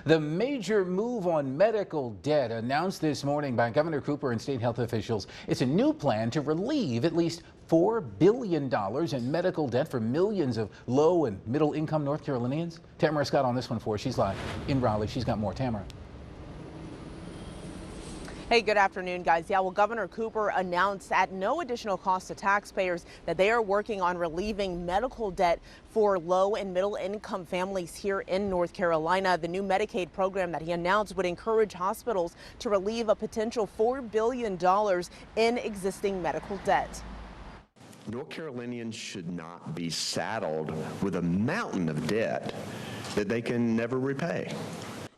The major move on medical debt announced this morning by Governor Cooper and state health officials. It's a new plan to relieve at least $4 billion in medical debt for millions of low and middle income North Carolinians. Tamara Scott on this one for us. She's live in Raleigh. She's got more. Tamara. Hey, good afternoon, guys. Yeah, well, Governor Cooper announced at no additional cost to taxpayers that they are working on relieving medical debt for low and middle income families here in North Carolina. The new Medicaid program that he announced would encourage hospitals to relieve a potential $4 billion in existing medical debt. North Carolinians should not be saddled with a mountain of debt that they can never repay.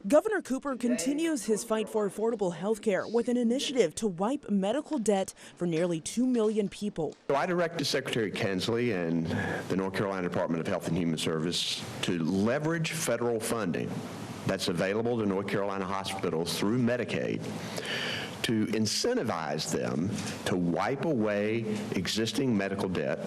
Governor Cooper continues his fight for affordable health care with an initiative to wipe medical debt for nearly 2 million people. So I directed Secretary Kensley and the North Carolina Department of Health and Human Services to leverage federal funding that's available to North Carolina hospitals through Medicaid to incentivize them to wipe away existing medical debt,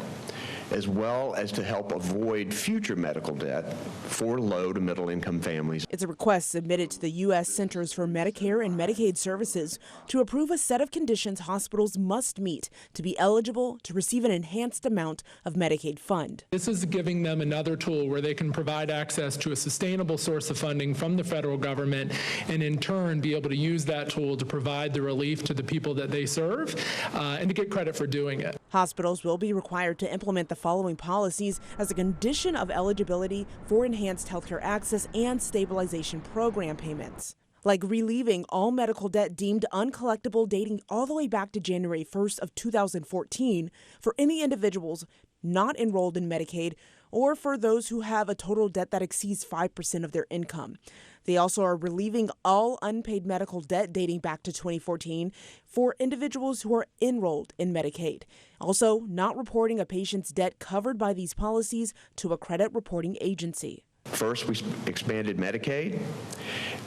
as well as to help avoid future medical debt for low to middle income families. It's a request submitted to the U.S. Centers for Medicare and Medicaid Services to approve a set of conditions hospitals must meet to be eligible to receive an enhanced amount of Medicaid fund. This is giving them another tool where they can provide access to a sustainable source of funding from the federal government and in turn be able to use that tool to provide the relief to the people that they serve and to get credit for doing it. Hospitals will be required to implement the following policies as a condition of eligibility for enhanced healthcare access and stabilization program payments, like relieving all medical debt deemed uncollectible dating all the way back to January 1st of 2014 for any individuals not enrolled in Medicaid or for those who have a total debt that exceeds 5% of their income. They also are relieving all unpaid medical debt dating back to 2014 for individuals who are enrolled in Medicaid. Also, not reporting a patient's debt covered by these policies to a credit reporting agency. First, we expanded Medicaid,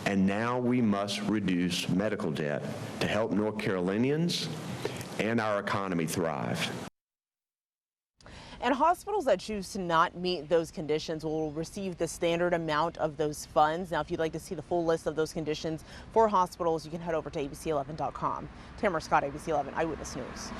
and now we must reduce medical debt to help North Carolinians and our economy thrive. And hospitals that choose to not meet those conditions will receive the standard amount of those funds. Now, if you'd like to see the full list of those conditions for hospitals, you can head over to abc11.com. Tamara Scott, ABC 11 Eyewitness News.